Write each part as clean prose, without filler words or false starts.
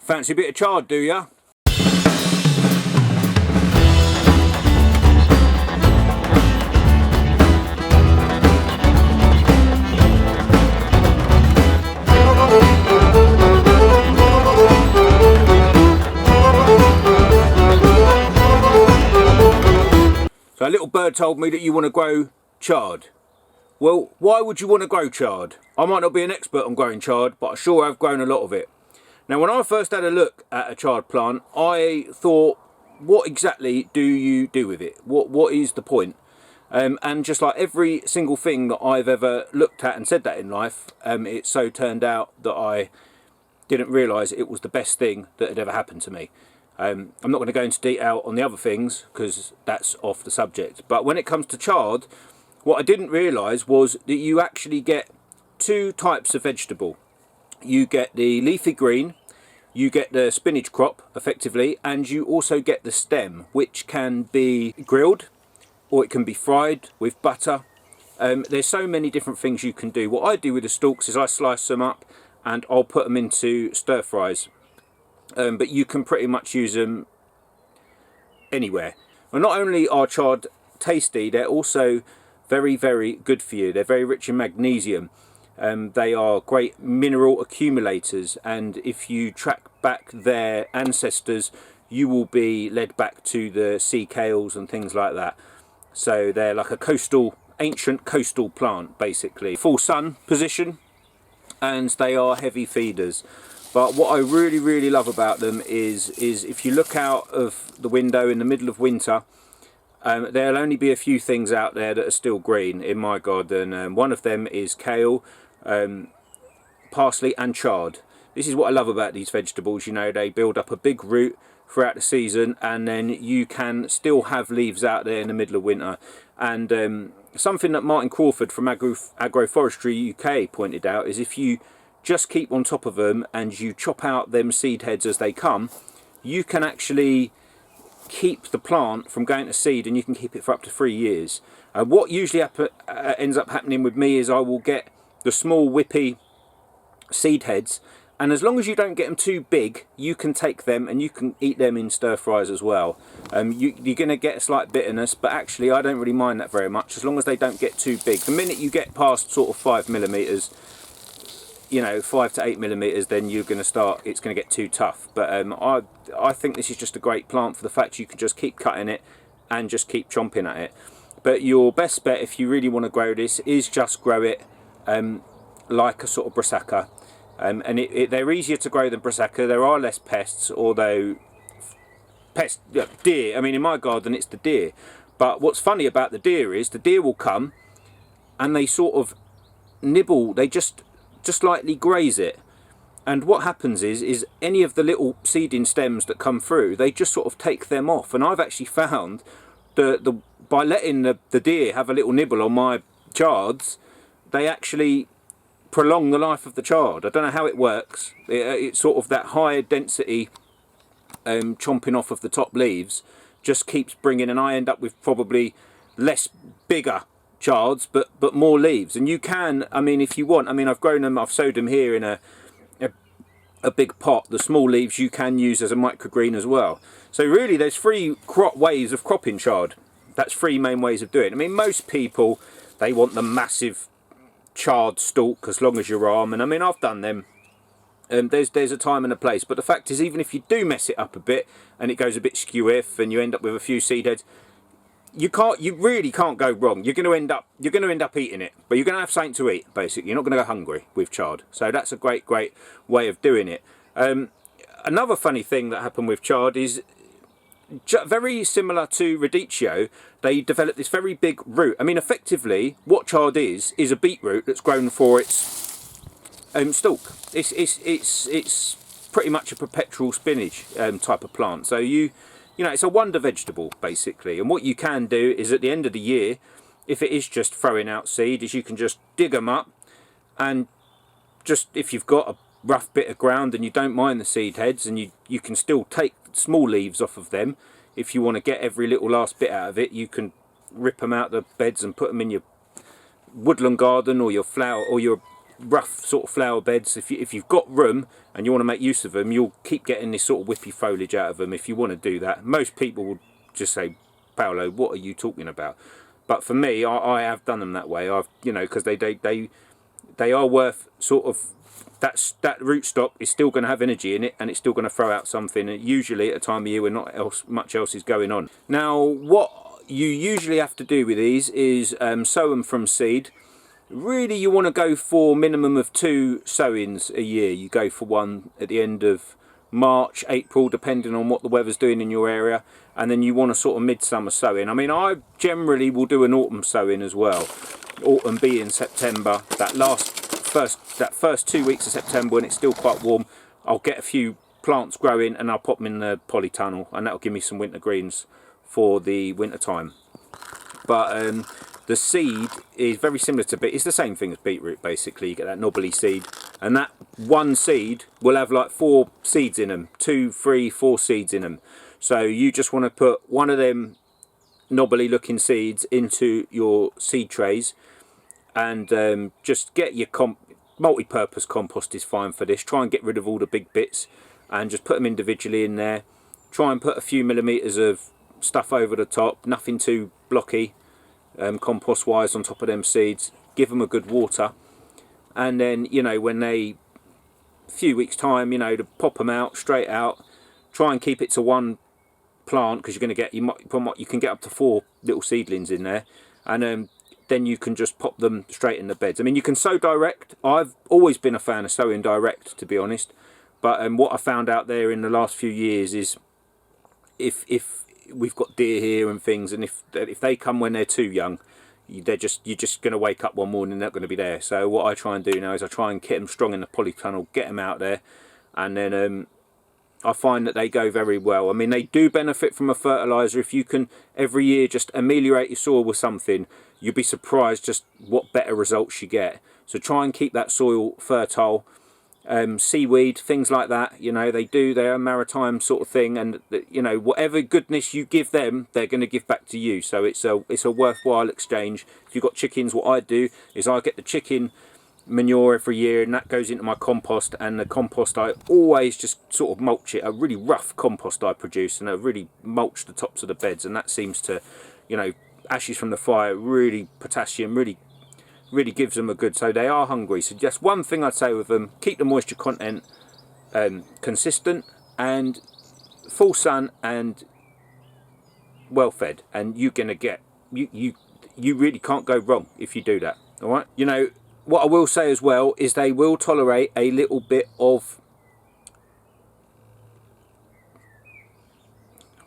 Fancy a bit of chard, do ya? So a little bird told me that you want to grow chard. Well, why would you want to grow chard? I might not be an expert on growing chard, but I sure have grown a lot of it. Now, when I first had a look at a chard plant, I thought, what exactly do you do with it? What is the point? And just like every single thing that I've ever looked at and said that in life, it so turned out that I didn't realise it was the best thing that had ever happened to me. I'm not going to go into detail on the other things because that's off the subject. But when it comes to chard, what I didn't realise was that you actually get two types of vegetable. You get the leafy green, you get the spinach crop effectively, and you also get the stem, which can be grilled or it can be fried with butter. There's so many different things you can do. What I do with the stalks is I slice them up and I'll put them into stir fries. But you can pretty much use them anywhere. Well, not only are chard tasty, they're also very, very good for you. They're very rich in magnesium. They are great mineral accumulators, and if you track back their ancestors, you will be led back to the sea kales and things like that. So they're like a ancient coastal plant, basically. Full sun position, and they are heavy feeders. But what I really, really love about them is if you look out of the window in the middle of winter, there'll only be a few things out there that are still green in my garden. One of them is kale, parsley and chard. This is what I love about these vegetables. You know, they build up a big root throughout the season, and then you can still have leaves out there in the middle of winter. And something that Martin Crawford from Agroforestry UK pointed out is if you just keep on top of them and you chop out them seed heads as they come, you can actually keep the plant from going to seed, and you can keep it for up to 3 years. What usually ends up happening with me is I will get the small whippy seed heads, and as long as you don't get them too big, you can take them and you can eat them in stir fries as well. You're going to get a slight bitterness, but actually I don't really mind that very much as long as they don't get too big. The minute you get past sort of 5mm, you know, 5 to 8mm, then you're going to start, it's going to get too tough. But I think this is just a great plant for the fact you can just keep cutting it and just keep chomping at it. But your best bet if you really want to grow this is just grow it like a sort of brassica. And they're easier to grow than brassica. There are less pests, although deer, I mean in my garden it's the deer. But what's funny about the deer is the deer will come and they sort of nibble, they just lightly graze it, and what happens is any of the little seeding stems that come through, they just sort of take them off. And I've actually found that by letting the deer have a little nibble on my chards, they actually prolong the life of the chard. I don't know how it works. It's sort of that higher density chomping off of the top leaves just keeps bringing, and I end up with probably less bigger chards but more leaves. And you can, I mean, if you want, I mean, I've grown them, I've sowed them here in a big pot. The small leaves you can use as a microgreen as well. So really there's three ways of cropping chard. That's three main ways of doing it. I mean, most people, they want the massive chard stalk as long as your arm, and I mean I've done them. There's a time and a place, but the fact is, even if you do mess it up a bit and it goes a bit skew-if and you end up with a few seed heads, you really can't go wrong. You're going to end up eating it, but you're going to have something to eat. Basically, you're not going to go hungry with chard. So that's a great way of doing it. Another funny thing that happened with chard is very similar to radicchio. They developed this very big root. I mean, effectively, what chard is a beetroot that's grown for its stalk. It's pretty much a perpetual spinach type of plant. So you know, it's a wonder vegetable basically. And what you can do is at the end of the year, if it is just throwing out seed, is you can just dig them up, and just if you've got a rough bit of ground and you don't mind the seed heads, and you can still take small leaves off of them. If you want to get every little last bit out of it, you can rip them out the beds and put them in your woodland garden or your flower or your rough sort of flower beds, if you've got room and you want to make use of them, you'll keep getting this sort of whippy foliage out of them if you want to do that. Most people will just say, Paulo, what are you talking about? But for me, I have done them that way. I've, you know, because they are worth sort of, that rootstock is still going to have energy in it, and it's still going to throw out something, usually at a time of year when not much else is going on. Now, what you usually have to do with these is sow them from seed. Really, you want to go for minimum of 2 sowings a year. You go for one at the end of March, April, depending on what the weather's doing in your area, and then you want a sort of midsummer sowing. I mean, I generally will do an autumn sowing as well. Autumn being September, that first 2 weeks of September when it's still quite warm, I'll get a few plants growing and I'll pop them in the polytunnel, and that'll give me some winter greens for the winter time. But the seed is very similar to beet. It's the same thing as beetroot basically. You get that knobbly seed, and that one seed will have like 4 seeds in them, 2, 3, 4 seeds in them. So you just want to put one of them knobbly looking seeds into your seed trays, and just get your multi-purpose compost is fine for this. Try and get rid of all the big bits and just put them individually in there. Try and put a few millimeters of stuff over the top, nothing too blocky, compost wise, on top of them seeds. Give them a good water, and then, you know, when a few weeks time, you know, to pop them out straight out. Try and keep it to one plant, because you're going to get, you can get up to 4 little seedlings in there, and then you can just pop them straight in the beds. I mean, you can sow direct. I've always been a fan of sowing direct, to be honest, but what I found out there in the last few years is if we've got deer here and things, and if they come when they're too young, you're just going to wake up one morning and they're not going to be there. So what I try and do now is I try and get them strong in the polytunnel, get them out there, and then I find that they go very well. I mean, they do benefit from a fertiliser. If you can every year just ameliorate your soil with something, you'll be surprised just what better results you get. So try and keep that soil fertile. Seaweed, things like that, you know, they're a maritime sort of thing, and you know, whatever goodness you give them, they're going to give back to you. So it's a worthwhile exchange. If you've got chickens, what I do is I get the chicken manure every year, and that goes into my compost, and the compost I always just sort of mulch it, a really rough compost I produce, and I really mulch the tops of the beds, and that seems to, you know, ashes from the fire, really potassium, really gives them a good, so they are hungry. So just one thing I'd say with them, keep the moisture content consistent and full sun and well fed, and you're gonna get, you really can't go wrong if you do that. All right, you know what I will say as well is they will tolerate a little bit of,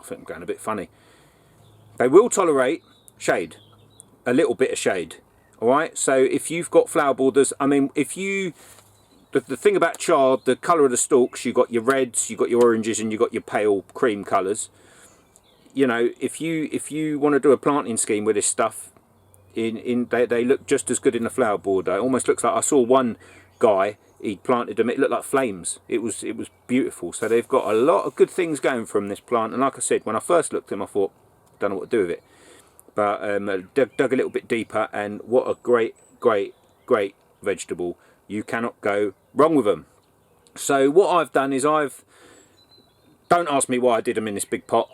I think I'm going a bit funny, they will tolerate shade, a little bit of shade. All right, so if you've got flower borders, I mean, if you, the thing about chard, the colour of the stalks, you've got your reds, you've got your oranges, and you've got your pale cream colours. You know, if you want to do a planting scheme with this stuff, they look just as good in the flower border. It almost looks like, I saw one guy, he planted them, it looked like flames. It was beautiful. So they've got a lot of good things going from this plant. And like I said, when I first looked at them, I thought, don't know what to do with it. But dug a little bit deeper, and what a great vegetable. You cannot go wrong with them. So what I've done is don't ask me why I did them in this big pot.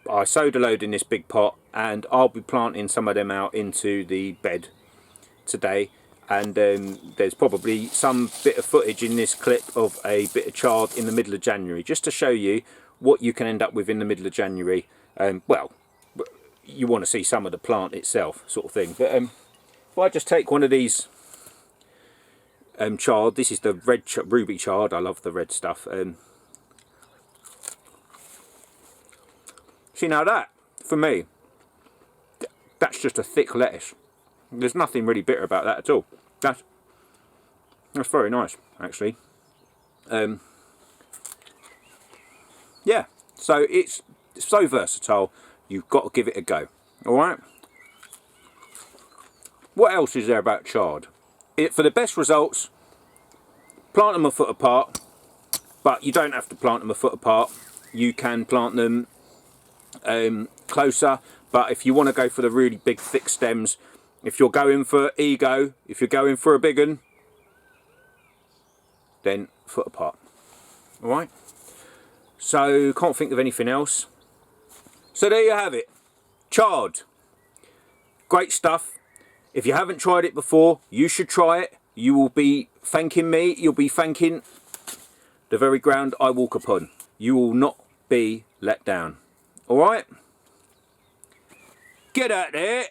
I sowed a load in this big pot, and I'll be planting some of them out into the bed today. And there's probably some bit of footage in this clip of a bit of chard in the middle of January, just to show you what you can end up with in the middle of January. Well, you want to see some of the plant itself, sort of thing. But if I just take one of these chard, this is the red ruby chard. I love the red stuff. See, now that, for me, that's just a thick lettuce. There's nothing really bitter about that at all. That's very nice, actually. Yeah, so it's so versatile. You've got to give it a go. All right. What else is there about chard? For the best results, plant them a foot apart, but you don't have to plant them a foot apart. You can plant them closer, but if you want to go for the really big thick stems, if you're going for ego, if you're going for a big one, then foot apart. Alright? So, can't think of anything else. So there you have it. Chard. Great stuff. If you haven't tried it before, you should try it. You will be thanking me. You'll be thanking the very ground I walk upon. You will not be let down. Alright? Get out there.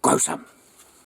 Grow some.